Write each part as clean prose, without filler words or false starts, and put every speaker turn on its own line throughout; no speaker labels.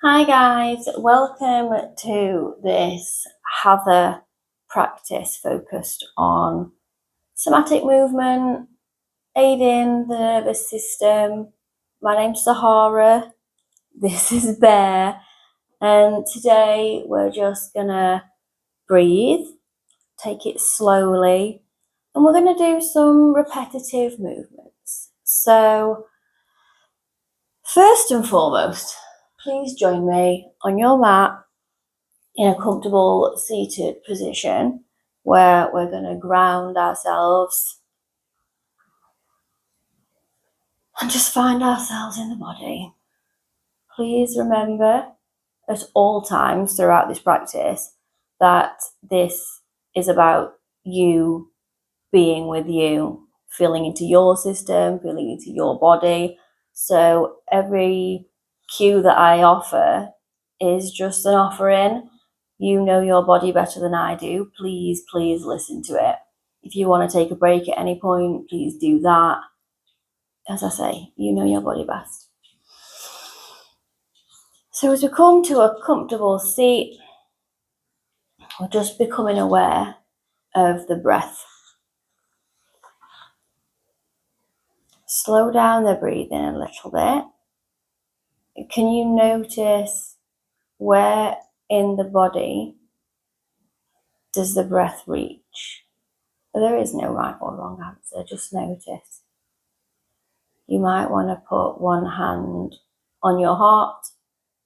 Hi guys, welcome to this hatha practice focused on somatic movement, aiding the nervous system. My name's Sahara, this is Bear, and today we're just gonna breathe, take it slowly, and we're gonna do some repetitive movements. So, first and foremost, please join me on your mat in a comfortable seated position where we're going to ground ourselves and just find ourselves in the body. Please remember at all times throughout this practice that this is about you being with you, feeling into your system, feeling into your body. So every cue that I offer is just an offering. You know your body better than I do. Please listen to it. If you want to take a break at any point, please do that. As I say, you know your body best. So as we come to a comfortable seat, we're just becoming aware of the breath. Slow down the breathing a little bit. Can you notice where in the body does the breath reach? There is no right or wrong answer, just notice. You might want to put one hand on your heart,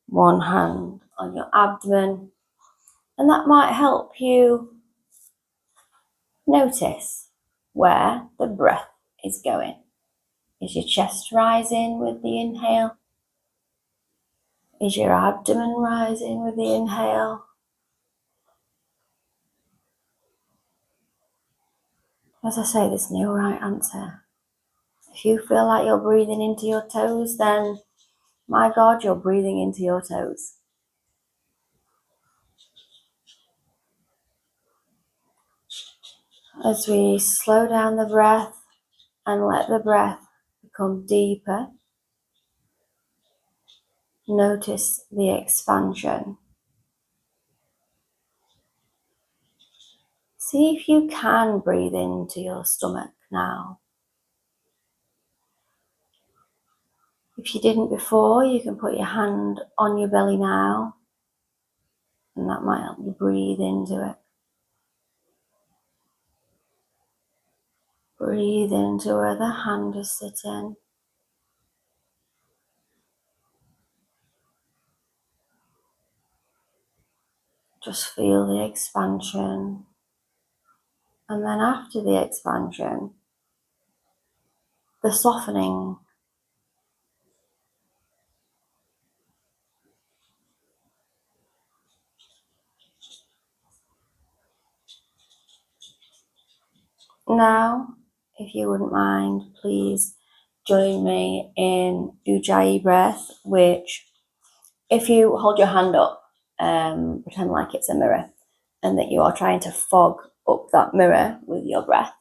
one hand on your abdomen, and that might help you notice where the breath is going. Is your chest rising with the inhale? Is your abdomen rising with the inhale? As I say, there's no right answer. If you feel like you're breathing into your toes, then my God, you're breathing into your toes. As we slow down the breath and let the breath become deeper, notice the expansion. See if you can breathe into your stomach now. If you didn't before, you can put your hand on your belly now, and that might help you breathe into it. Breathe into where the hand is sitting. Just feel the expansion. And then after the expansion, the softening. Now, if you wouldn't mind, please join me in Ujjayi breath, which if you hold your hand up, pretend like it's a mirror and that you are trying to fog up that mirror with your breath.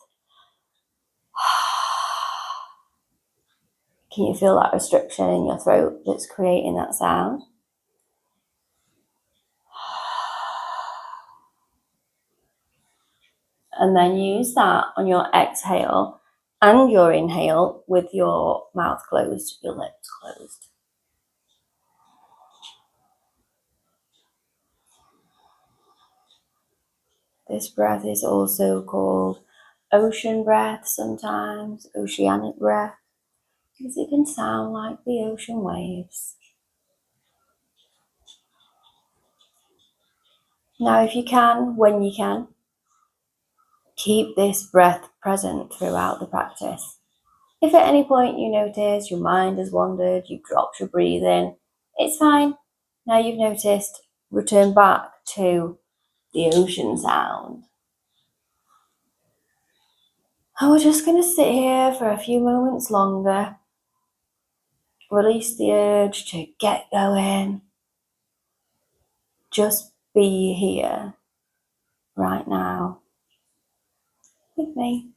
Can you feel that restriction in your throat that's creating that sound? And then use that on your exhale and your inhale with your mouth closed, your lips closed. This breath is also called ocean breath sometimes, oceanic breath, because it can sound like the ocean waves. Now, if you can, when you can, keep this breath present throughout the practice. If at any point you notice your mind has wandered, you've dropped your breathing, it's fine. Now you've noticed, return back to the ocean sound. And we're just going to sit here for a few moments longer. Release the urge to get going. Just be here right now with me.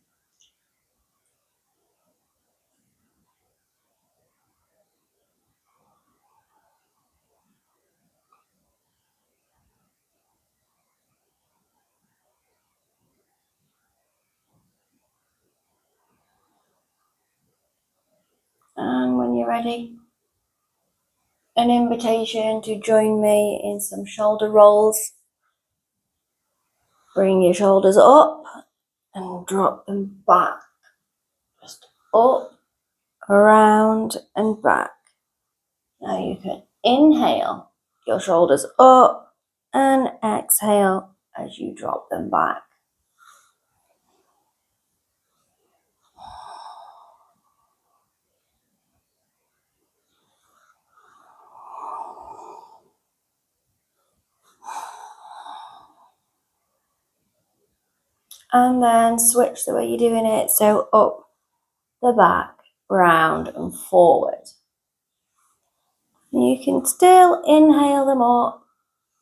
you're ready, an invitation to join me in some shoulder rolls. Bring your shoulders up and drop them back. Just up, around and back. Now you can inhale your shoulders up and exhale as you drop them back. And then switch the way you're doing it. So up the back, round and forward. You can still inhale them up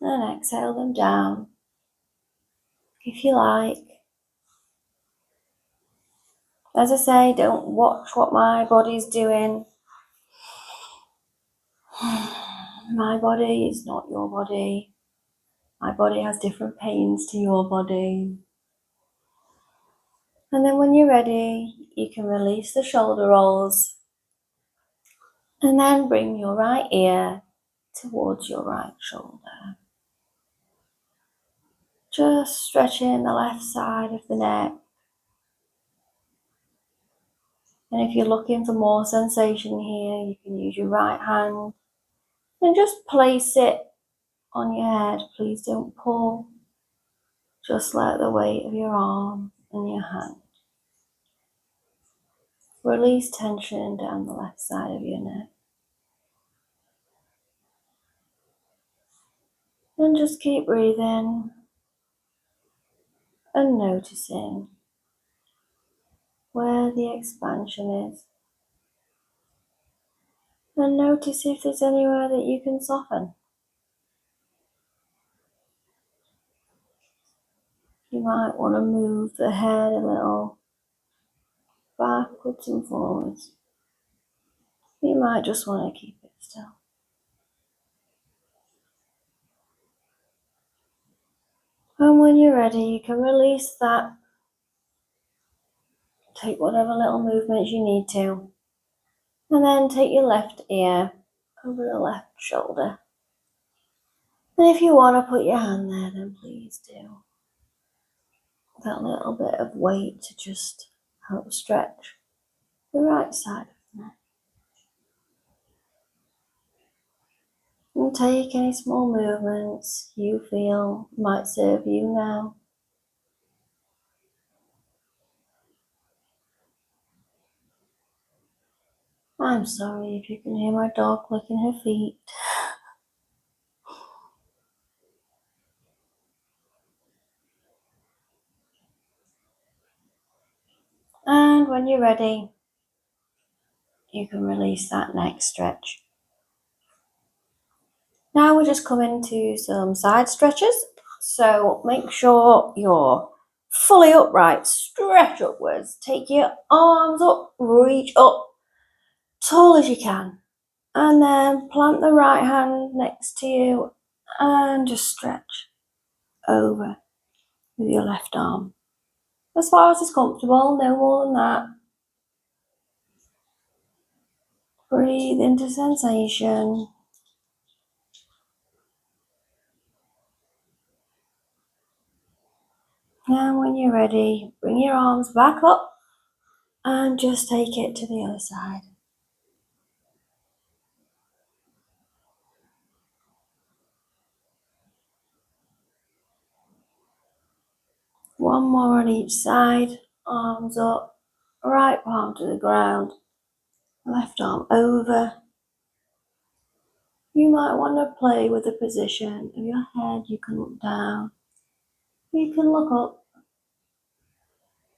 and exhale them down if you like. As I say, don't watch what my body's doing. My body is not your body. My body has different pains to your body. And then when you're ready, you can release the shoulder rolls and then bring your right ear towards your right shoulder. Just stretching the left side of the neck. And if you're looking for more sensation here, you can use your right hand and just place it on your head. Please don't pull. Just let the weight of your arm and your hand release tension down the left side of your neck. And just keep breathing and noticing where the expansion is. And notice if there's anywhere that you can soften. You might want to move the head a little backwards and forwards. You might just want to keep it still. And when you're ready, you can release that. Take whatever little movements you need to. And then take your left ear over the left shoulder. And if you want to put your hand there, then please do. That little bit of weight to just help stretch the right side of the neck. And take any small movements you feel might serve you now. I'm sorry if you can hear my dog licking her feet. And when you're ready, you can release that neck stretch. Now we're just coming to some side stretches. So make sure you're fully upright, stretch upwards, take your arms up, reach up, tall as you can. And then plant the right hand next to you and just stretch over with your left arm. As far as it's comfortable, no more than that. Breathe into sensation. And when you're ready, bring your arms back up and just take it to the other side. One more on each side, arms up, right palm to the ground, left arm over. You might want to play with the position of your head. You can look down, you can look up,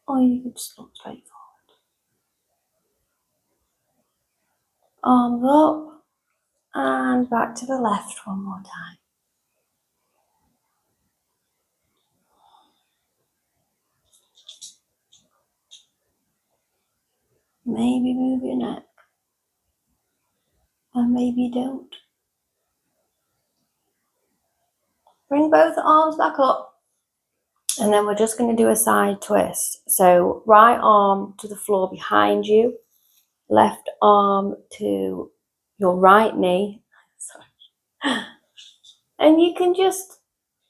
or you can just look straight forward. Arms up and back to the left one more time. Maybe move your neck, and maybe don't. Bring both arms back up, and then we're just going to do a side twist. So right arm to the floor behind you, left arm to your right knee. Sorry. And you can just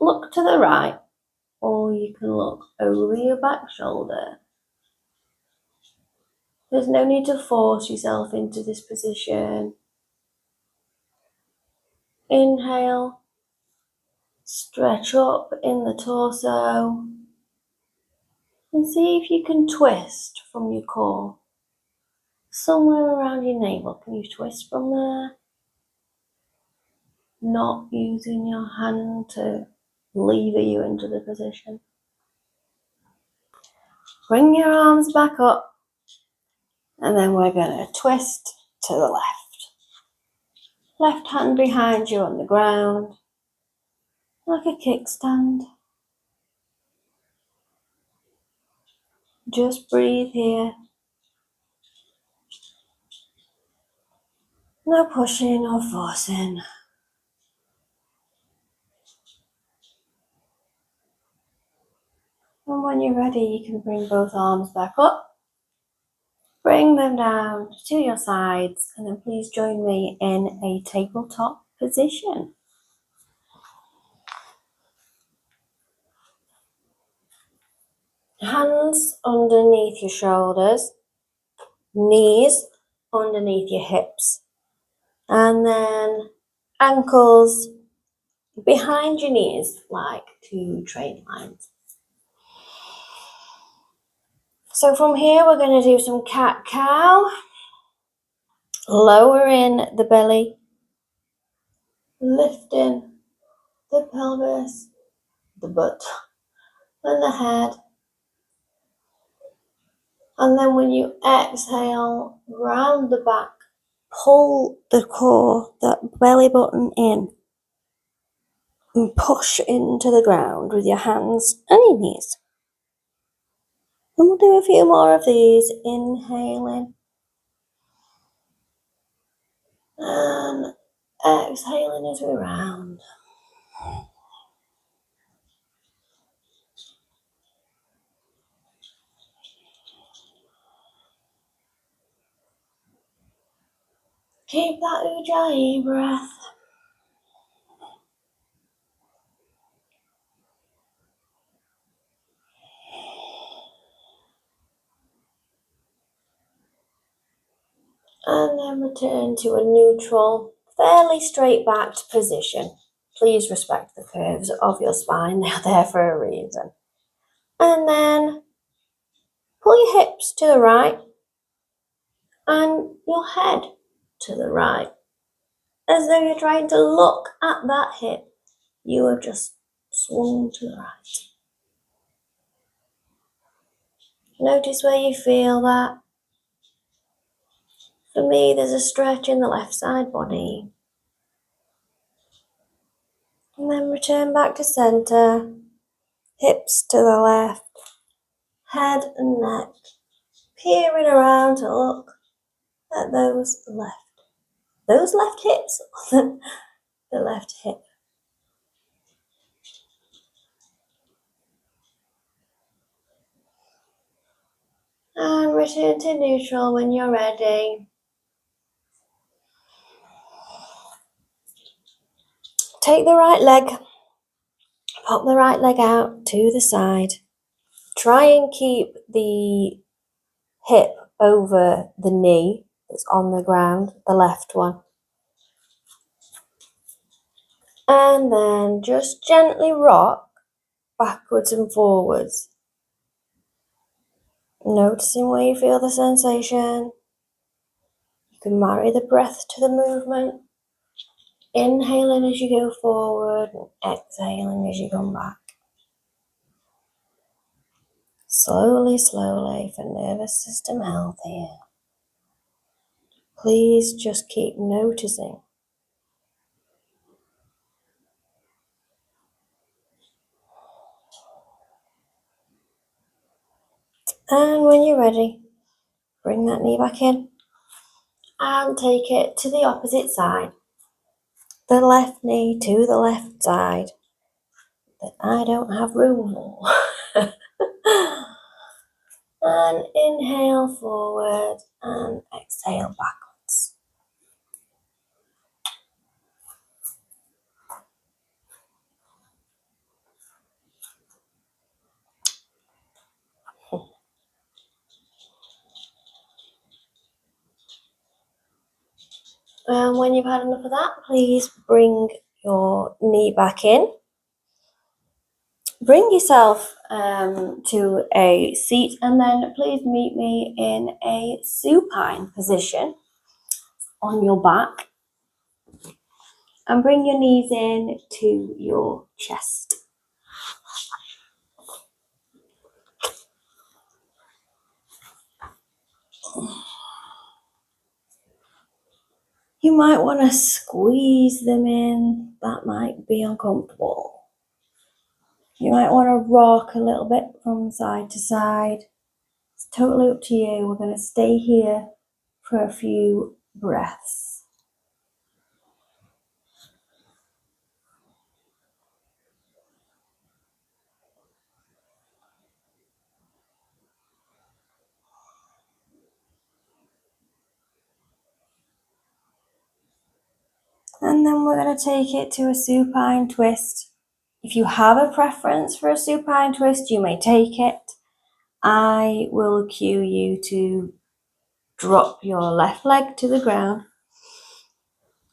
look to the right, or you can look over your back shoulder. There's no need to force yourself into this position. Inhale, stretch up in the torso, and see if you can twist from your core. Somewhere around your navel, can you twist from there? Not using your hand to lever you into the position. Bring your arms back up, and then we're going to twist to the left. Left hand behind you on the ground, like a kickstand. Just breathe here. No pushing or forcing. And when you're ready, you can bring both arms back up. Bring them down to your sides, and then please join me in a tabletop position. Hands underneath your shoulders, knees underneath your hips, and then ankles behind your knees like two trade lines. So from here we're going to do some cat-cow, lowering the belly, lifting the pelvis, the butt, and the head. And then when you exhale, round the back, pull the core, that belly button in, and push into the ground with your hands and your knees. And we'll do a few more of these, inhaling and exhaling as we round. Keep that Ujjayi breath. And then return to a neutral, fairly straight backed position. Please respect the curves of your spine, they're there for a reason. And then pull your hips to the right and your head to the right, as though you're trying to look at that hip. You have just swung to the right. Notice where you feel that. For me, there's a stretch in the left side body. And then return back to center, hips to the left, head and neck, peering around to look at those left hips, the left hip. And return to neutral when you're ready. Take the right leg, pop the right leg out to the side. Try and keep the hip over the knee that's on the ground, the left one. And then just gently rock backwards and forwards. Noticing where you feel the sensation. You can marry the breath to the movement. Inhaling as you go forward and exhaling as you come back. Slowly, slowly for nervous system health here. Please just keep noticing. And when you're ready, bring that knee back in and take it to the opposite side. The left knee to the left side that I don't have room for. And inhale forward and exhale backwards. And when you've had enough of that, please bring your knee back in. Bring yourself to a seat, and then please meet me in a supine position on your back. And bring your knees in to your chest. You might want to squeeze them in. That might be uncomfortable. You might want to rock a little bit from side to side. It's totally up to you. We're going to stay here for a few breaths. And then we're going to take it to a supine twist. If you have a preference for a supine twist, you may take it. I will cue you to drop your left leg to the ground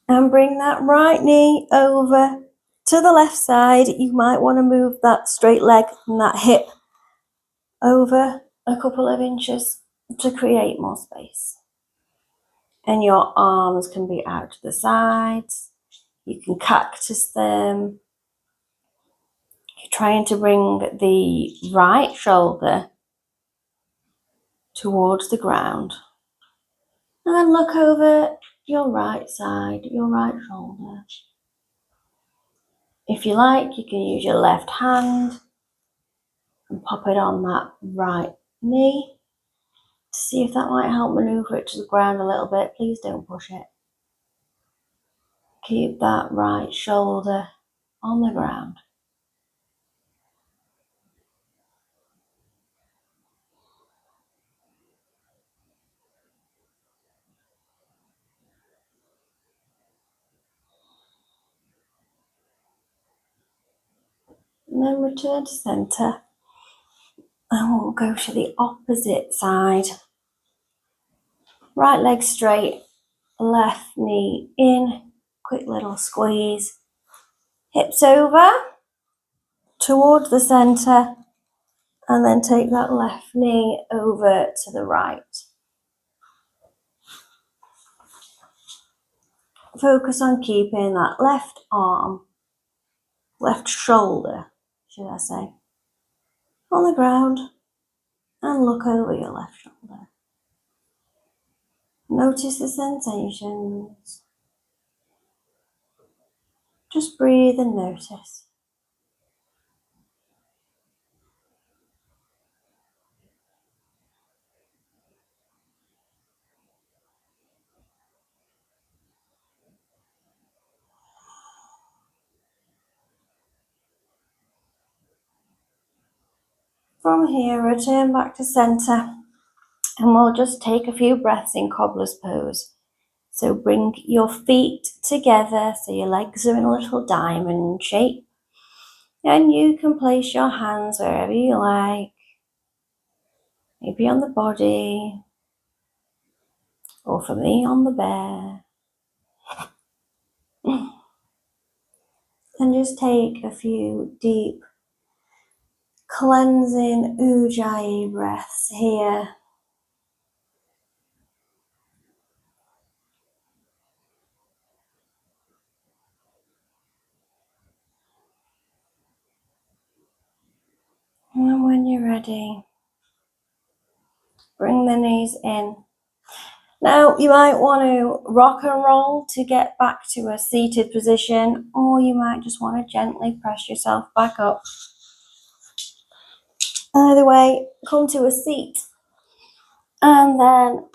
and bring that right knee over to the left side. You might want to move that straight leg and that hip over a couple of inches to create more space. And your arms can be out to the sides. You can cactus them. You're trying to bring the right shoulder towards the ground. And then look over your right side, your right shoulder. If you like, you can use your left hand and pop it on that right knee to see if that might help maneuver it to the ground a little bit. Please don't push it. Keep that right shoulder on the ground. And then return to centre. And we'll go to the opposite side. Right leg straight, left knee in, quick little squeeze. Hips over towards the centre, and then take that left knee over to the right. Focus on keeping that left arm, left shoulder, should I say, on the ground, and look over your left shoulder. Notice the sensations. Just breathe and notice. From here, return back to centre, and we'll just take a few breaths in cobbler's pose. So bring your feet together so your legs are in a little diamond shape, and you can place your hands wherever you like, maybe on the body, or for me on the bear. And just take a few deep cleansing ujjayi breaths here. And when you're ready, bring the knees in. Now, you might want to rock and roll to get back to a seated position, or you might just want to gently press yourself back up. Either way, come to a seat and then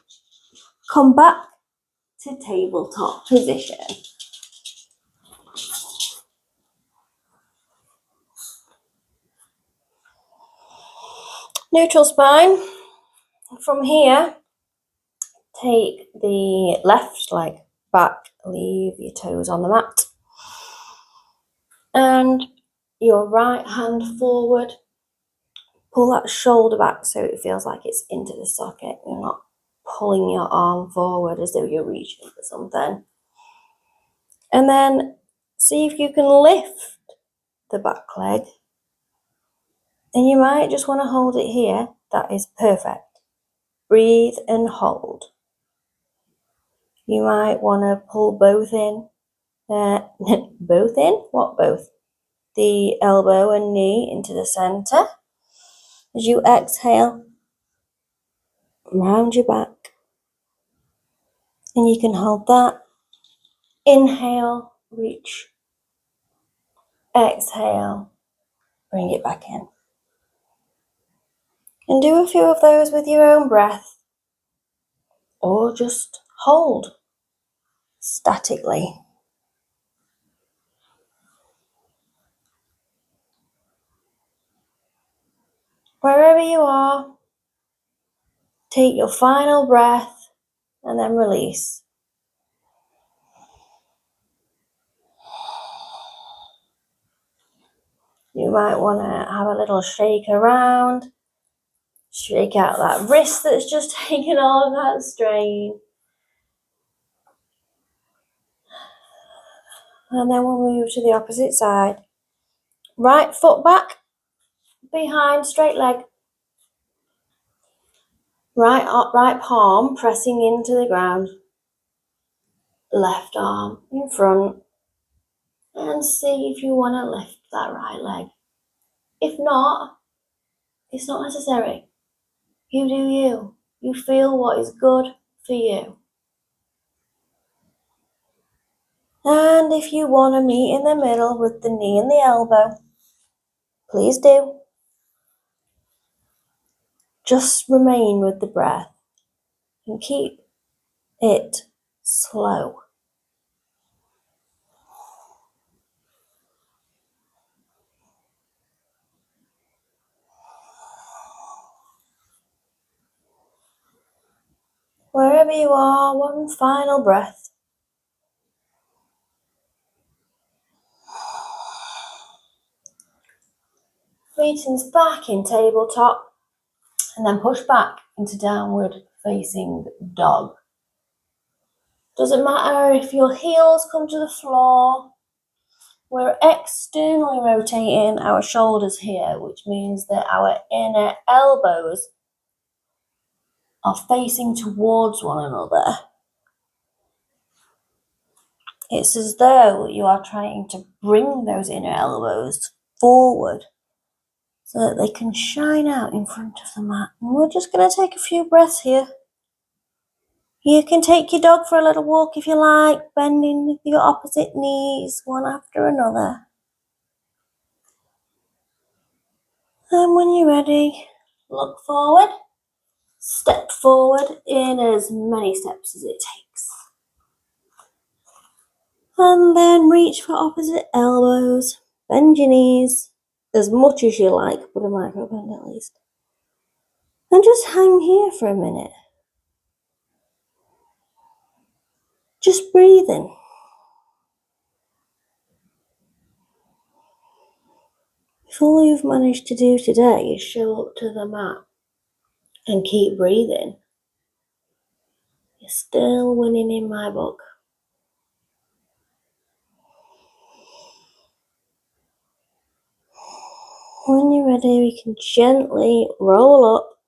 come back to tabletop position. Neutral spine. from here, take the left leg back, leave your toes on the mat, and your right hand forward. Pull that shoulder back so it feels like it's into the socket. You're not pulling your arm forward as though you're reaching for something. And then see if you can lift the back leg. And you might just want to hold it here. That is perfect. Breathe and hold. You might want to pull both in. Both in? What both? The elbow and knee into the center. As you exhale, round your back. And you can hold that. Inhale, reach. Exhale, bring it back in. And do a few of those with your own breath. Or just hold statically. Wherever you are, take your final breath and then release. You might want to have a little shake around. Shake out that wrist that's just taken all of that strain. And then we'll move to the opposite side. Right foot back, behind, straight leg. Right palm pressing into the ground. Left arm in front. And see if you want to lift that right leg. If not, it's not necessary. You do you. You feel what is good for you. And if you want to meet in the middle with the knee and the elbow, please do. Just remain with the breath and keep it slow. Wherever you are, one final breath. Meeting's back in tabletop and then push back into downward facing dog. Doesn't matter if your heels come to the floor. We're externally rotating our shoulders here, which means that our inner elbows are facing towards one another. It's as though you are trying to bring those inner elbows forward so that they can shine out in front of the mat. And we're just going to take a few breaths here. You can take your dog for a little walk if you like, bending your opposite knees one after another. And when you're ready, look forward, step forward in as many steps as it takes. And then reach for opposite elbows, bend your knees as much as you like, but a micro bend at least. And just hang here for a minute. Just breathing. If all you've managed to do today is show up to the mat and keep breathing, you're still winning in my book. When you're ready, we can gently roll up,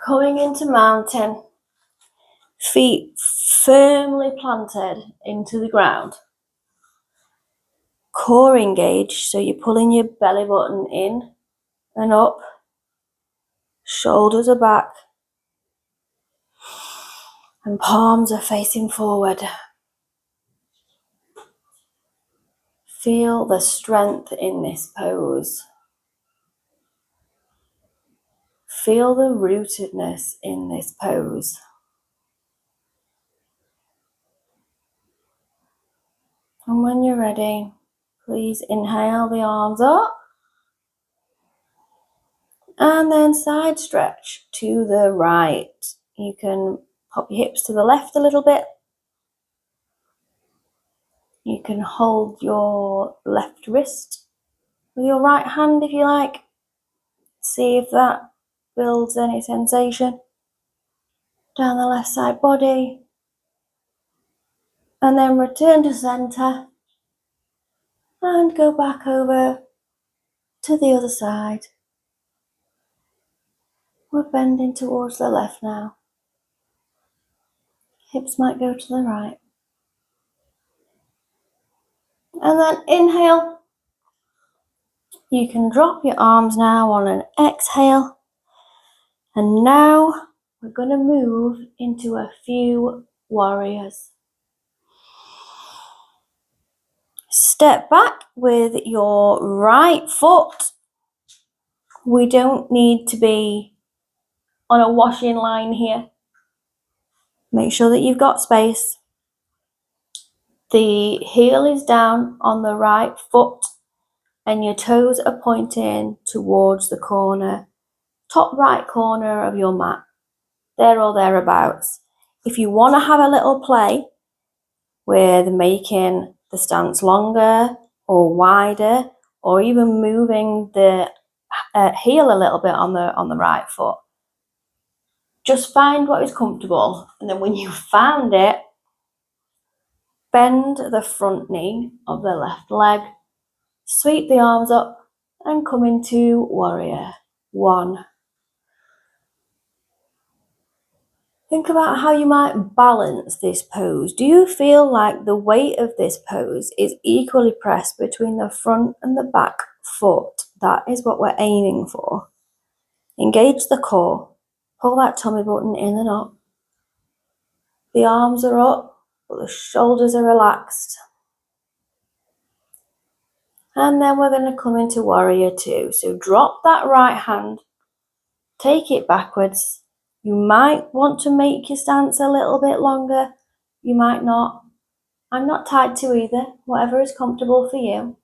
coming into mountain, feet firmly planted into the ground. Core engaged, so you're pulling your belly button in and up. Shoulders are back. And palms are facing forward. Feel the strength in this pose. Feel the rootedness in this pose. And when you're ready, please inhale the arms up. And then side stretch to the right. You can pop your hips to the left a little bit. You can hold your left wrist with your right hand if you like. See if that builds any sensation down the left side body. And then return to center and go back over to the other side. We're bending towards the left now. Hips might go to the right. And then inhale. You can drop your arms now on an exhale. And now we're going to move into a few warriors. Step back with your right foot. We don't need to be on a washing line here. Make sure that you've got space. The heel is down on the right foot and your toes are pointing towards the corner, top right corner of your mat, there or thereabouts. If you want to have a little play with making the stance longer or wider, or even moving the heel a little bit on the right foot, just find what is comfortable. And then when you've found it, bend the front knee of the left leg, sweep the arms up and come into warrior one. Think about how you might balance this pose. Do you feel like the weight of this pose is equally pressed between the front and the back foot? That is what we're aiming for. Engage the core. Pull that tummy button in and up. The arms are up, but the shoulders are relaxed. And then we're going to come into warrior two. So drop that right hand, take it backwards. You might want to make your stance a little bit longer. You might not. I'm not tied to either, whatever is comfortable for you.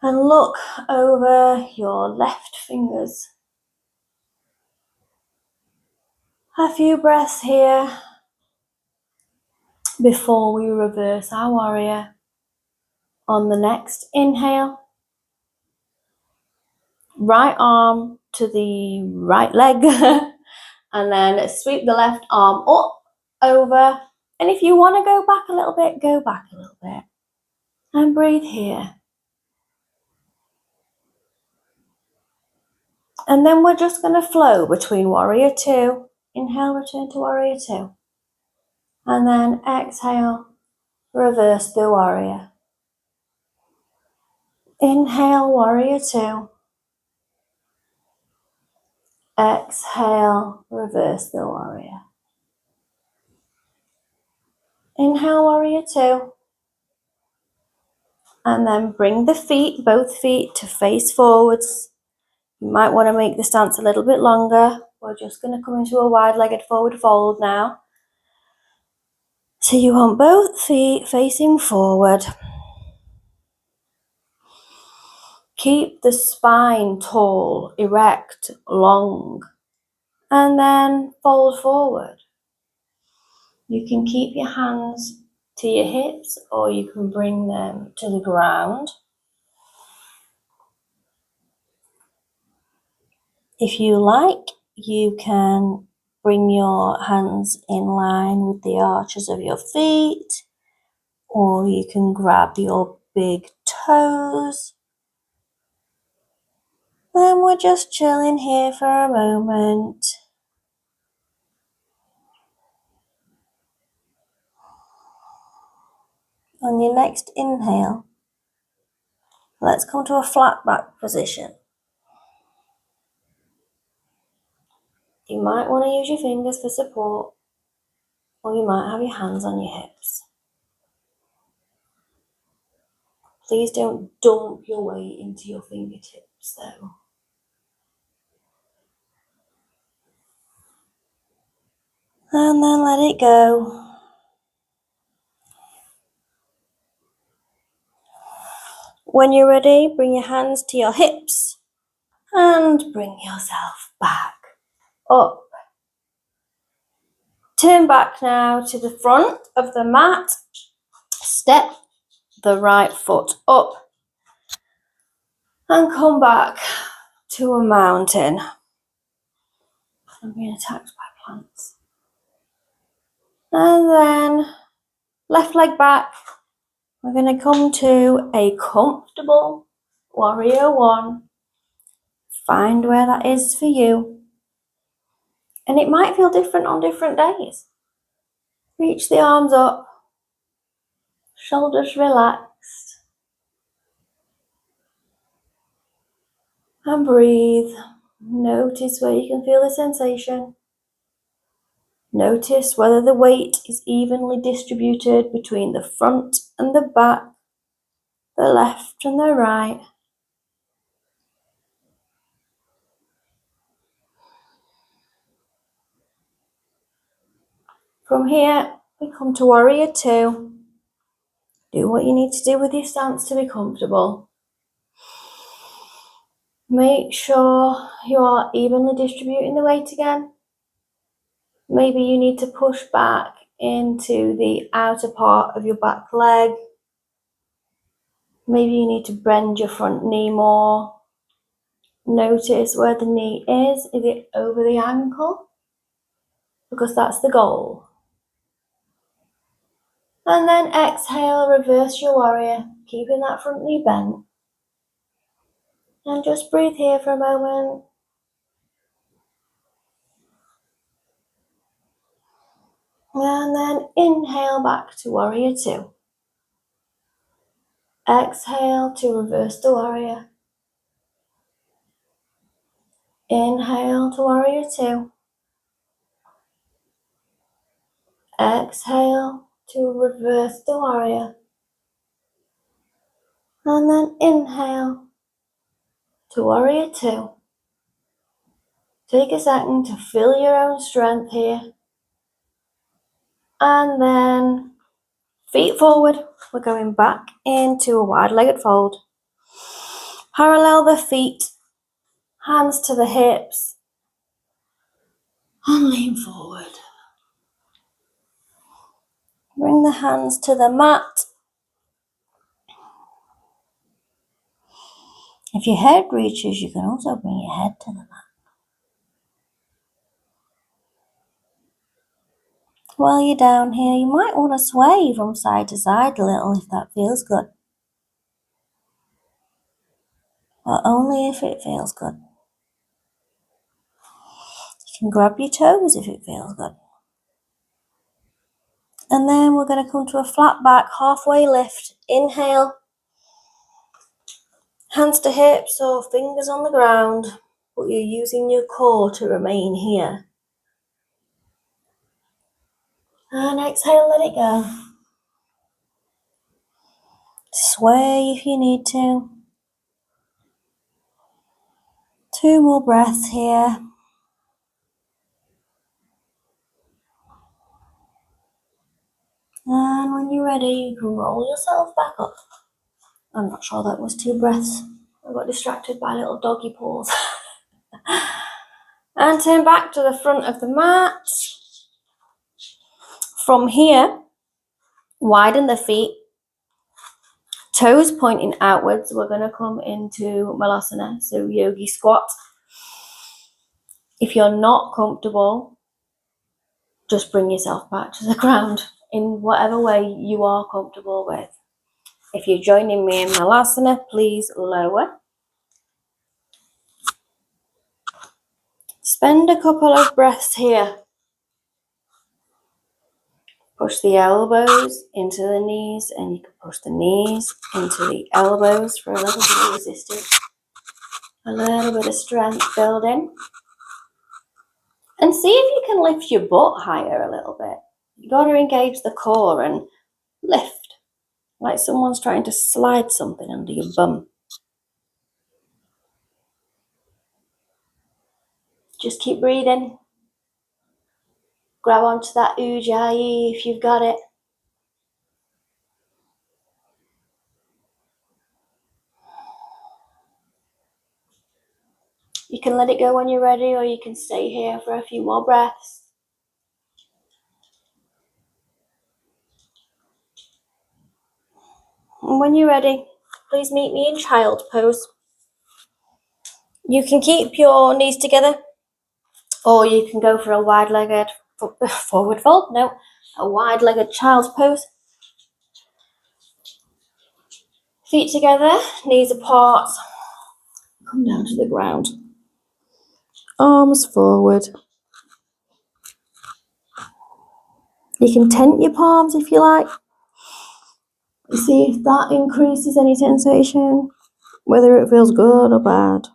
And look over your left fingers. A few breaths here before we reverse our warrior. On the next inhale, right arm to the right leg and then sweep the left arm up, over. And if you want to go back a little bit, go back a little bit. And breathe here. And then we're just going to flow between warrior two. Inhale, return to warrior two. And then exhale, reverse the warrior. Inhale, warrior two. Exhale, reverse the warrior. Inhale, warrior two. And then bring the feet, both feet, to face forwards. You might want to make the stance a little bit longer. We're just going to come into a wide-legged forward fold now. So you want both feet facing forward. Keep the spine tall, erect, long. And then fold forward. You can keep your hands to your hips or you can bring them to the ground. If you like, you can bring your hands in line with the arches of your feet, or you can grab your big toes. And we're just chilling here for a moment. On your next inhale, let's come to a flat back position. You might want to use your fingers for support, or you might have your hands on your hips. Please don't dump your weight into your fingertips though. And then let it go. When you're ready, bring your hands to your hips And bring yourself back up. Turn back now to the front of the mat. Step the right foot up and come back to a mountain. I'm being attacked by plants. And then left leg back. We're going to come to a comfortable warrior one. Find where that is for you. And it might feel different on different days. Reach the arms up, shoulders relaxed. And breathe. Notice where you can feel the sensation. Notice whether the weight is evenly distributed between the front and the back, the left and the right. From here, we come to warrior two. Do what you need to do with your stance to be comfortable. Make sure you are evenly distributing the weight again. Maybe you need to push back into the outer part of your back leg. Maybe you need to bend your front knee more. Notice where the knee is. Is it over the ankle? Because that's the goal. And then exhale, reverse your warrior, keeping that front knee bent. And just breathe here for a moment. And then inhale back to warrior two. Exhale to reverse the warrior. Inhale to warrior two. Exhale to reverse the warrior. And then inhale to warrior two. Take a second to feel your own strength here. And then feet forward. We're going back into a wide-legged fold. Parallel the feet, hands to the hips, and lean forward. Bring the hands to the mat. If your head reaches, you can also bring your head to the mat. While you're down here, you might want to sway from side to side a little if that feels good. But only if it feels good. You can grab your toes if it feels good. And then we're going to come to a flat back, halfway lift. Inhale. Hands to hips or fingers on the ground, but you're using your core to remain here. And exhale, let it go. Sway if you need to. 2 more breaths here. And when you're ready, you can roll yourself back up. I'm not sure that was 2 breaths. I got distracted by little doggy paws. And turn back to the front of the mat. From here, widen the feet. Toes pointing outwards. We're going to come into Malasana, so yogi squat. If you're not comfortable, just bring yourself back to the ground in whatever way you are comfortable with. If you're joining me in Malasana, please lower. Spend a couple of breaths here. Push the elbows into the knees, and you can push the knees into the elbows for a little bit of resistance. A little bit of strength building. And see if you can lift your butt higher a little bit. You got to engage the core and lift, like someone's trying to slide something under your bum. Just keep breathing. Grab onto that ujjayi if you've got it. You can let it go when you're ready, or you can stay here for a few more breaths. And when you're ready, please meet me in child pose. You can keep your knees together, or you can go for a wide-legged forward fold. No, a wide-legged child's pose. Feet together, knees apart. Come down to the ground. Arms forward. You can tent your palms if you like. See if that increases any sensation, whether it feels good or bad.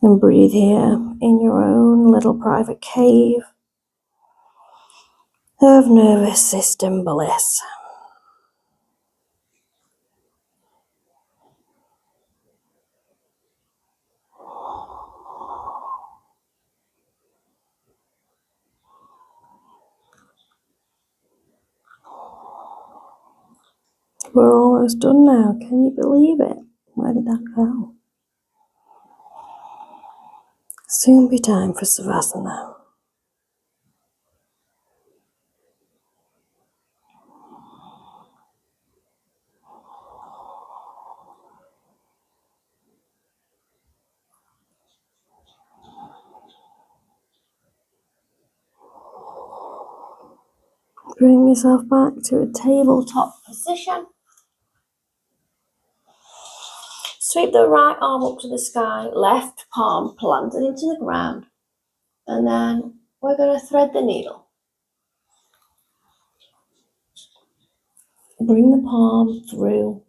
And breathe here in your own little private cave of nervous system bliss. We're almost done now. Can you believe it? Where did that go? Soon be time for Savasana. Bring yourself back to a tabletop position. Sweep the right arm up to the sky, left palm planted into the ground. And then we're going to thread the needle. Bring the palm through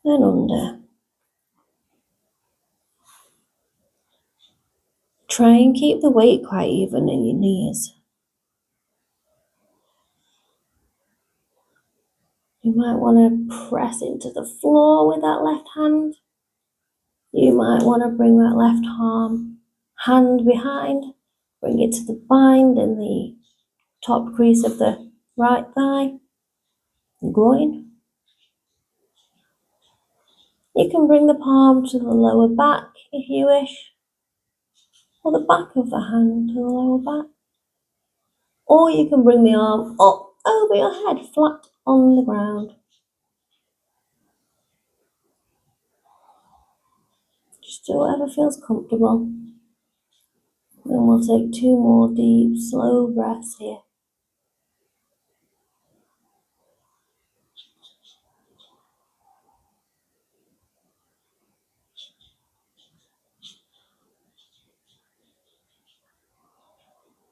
and under. Try and keep the weight quite even in your knees. You might want to press into the floor with that left hand. You might want to bring that left hand behind. Bring it to the bind in the top crease of the right thigh, the groin. You can bring the palm to the lower back if you wish, or the back of the hand to the lower back. Or you can bring the arm up over your head, flat on the ground. Just do whatever feels comfortable. And we'll take 2 more deep, slow breaths here.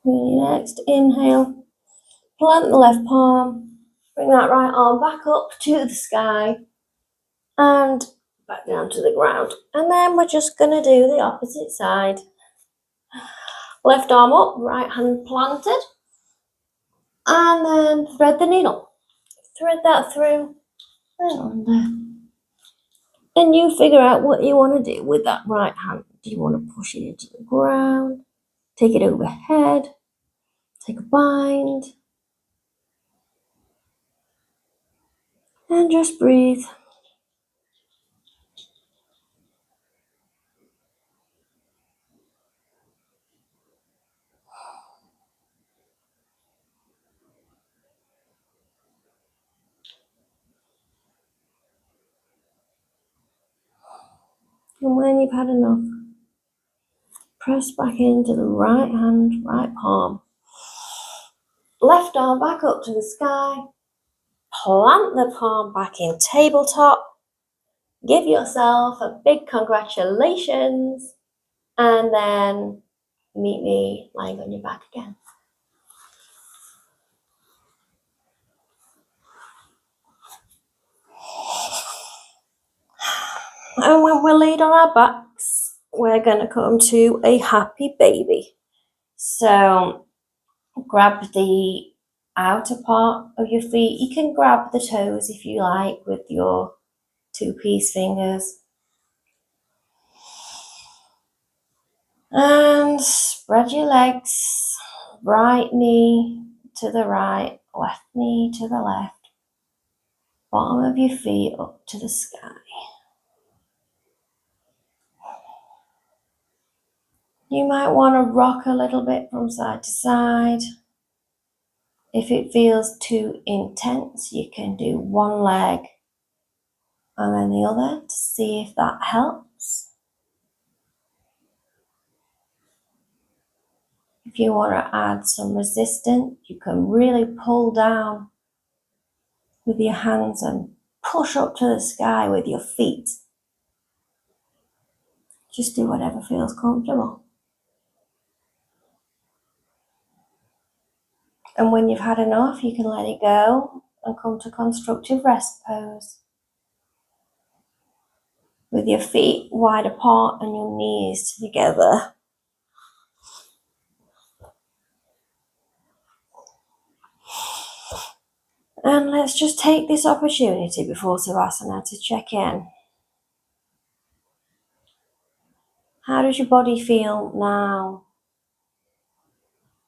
On your next inhale, plant the left palm, bring that right arm back up to the sky and back down to the ground. And then we're just going to do the opposite side. Left arm up, right hand planted, and then thread the needle. Thread that through and under. And you figure out what you want to do with that right hand. Do you want to push it into the ground, take it overhead, take a bind, and just breathe. And when you've had enough, press back into the right hand, right palm. Left arm back up to the sky. Plant the palm back in tabletop. Give yourself a big congratulations. And then meet me lying on your back again. And when we're laid on our backs, we're going to come to a happy baby. So grab the outer part of your feet. You can grab the toes if you like with your 2-piece fingers. And spread your legs. Right knee to the right, left knee to the left. Bottom of your feet up to the sky. You might want to rock a little bit from side to side. If it feels too intense, you can do one leg and then the other to see if that helps. If you want to add some resistance, you can really pull down with your hands and push up to the sky with your feet. Just do whatever feels comfortable. And when you've had enough, you can let it go and come to constructive rest pose. With your feet wide apart and your knees together. And let's just take this opportunity before Savasana to check in. How does your body feel now?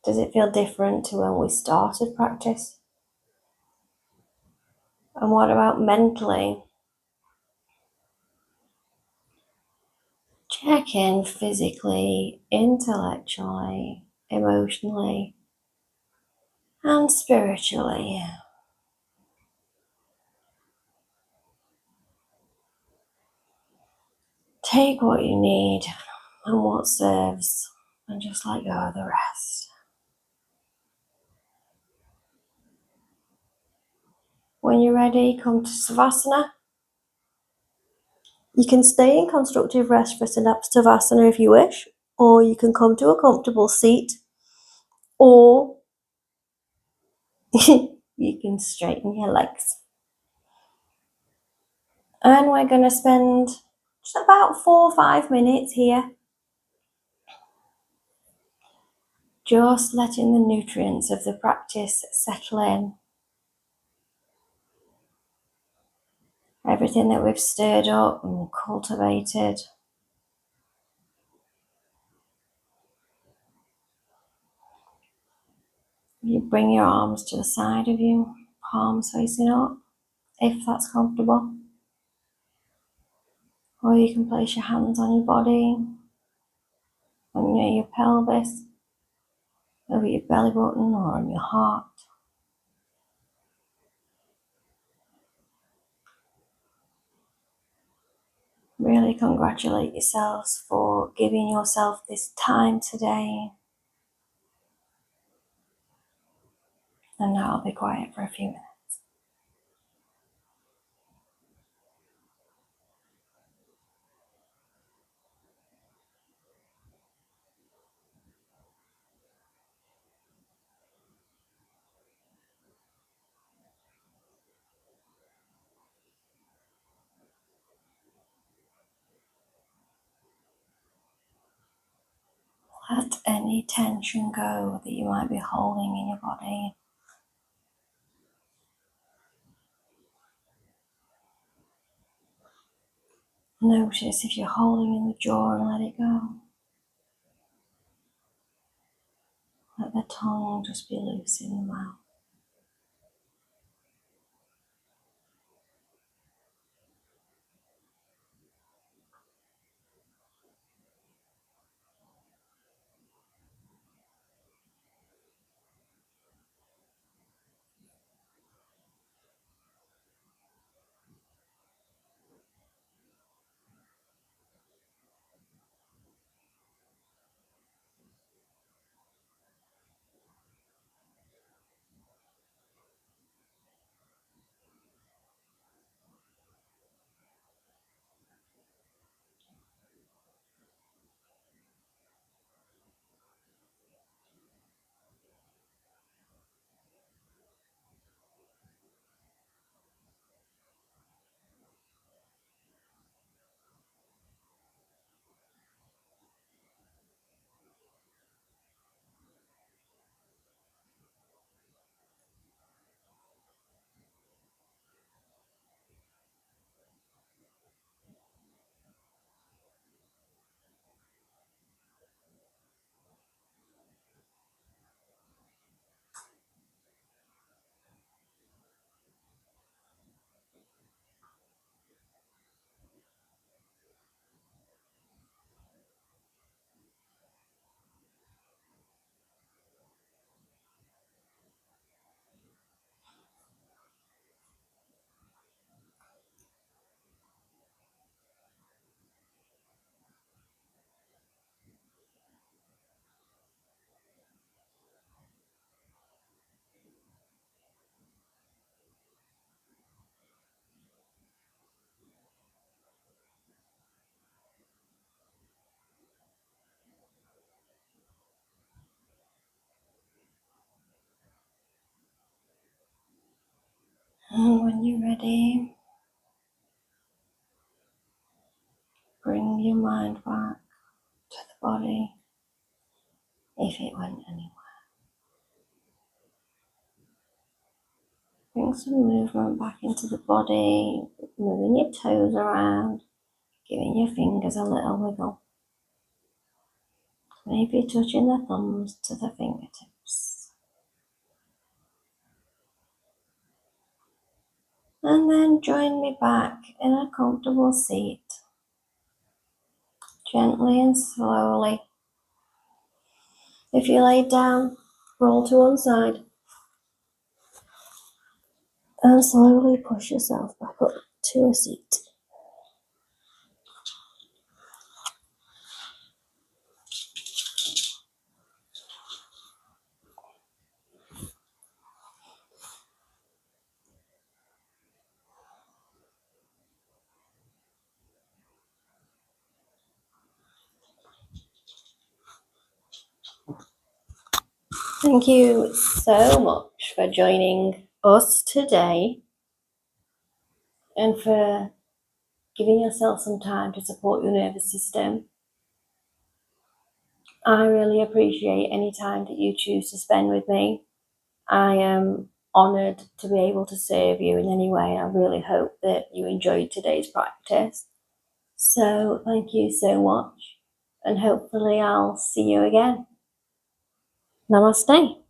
Does it feel different to when we started practice? And what about mentally? Check in physically, intellectually, emotionally, and spiritually. Take what you need and what serves, and just let go of the rest. When you're ready, come to Savasana. You can stay in constructive rest for Savasana if you wish, or you can come to a comfortable seat, or you can straighten your legs. And we're going to spend just about 4 or 5 minutes here, just letting the nutrients of the practice settle in. Everything that we've stirred up and cultivated. You bring your arms to the side of you, palms facing up, if that's comfortable. Or you can place your hands on your body, on your pelvis, over your belly button or on your heart. Really congratulate yourselves for giving yourself this time today. And now I'll be quiet for a few minutes. Let any tension go that you might be holding in your body. Notice if you're holding in the jaw and let it go. Let the tongue just be loose in the mouth. And when you're ready, bring your mind back to the body if it went anywhere. Bring some movement back into the body, moving your toes around, giving your fingers a little wiggle. Maybe touching the thumbs to the fingertips. And then join me back in a comfortable seat. Gently and slowly. If you lay down, roll to one side. And slowly push yourself back up to a seat. Thank you so much for joining us today and for giving yourself some time to support your nervous system. I really appreciate any time that you choose to spend with me. I am honoured to be able to serve you in any way. I really hope that you enjoyed today's practice. So thank you so much, and hopefully I'll see you again. Namaste.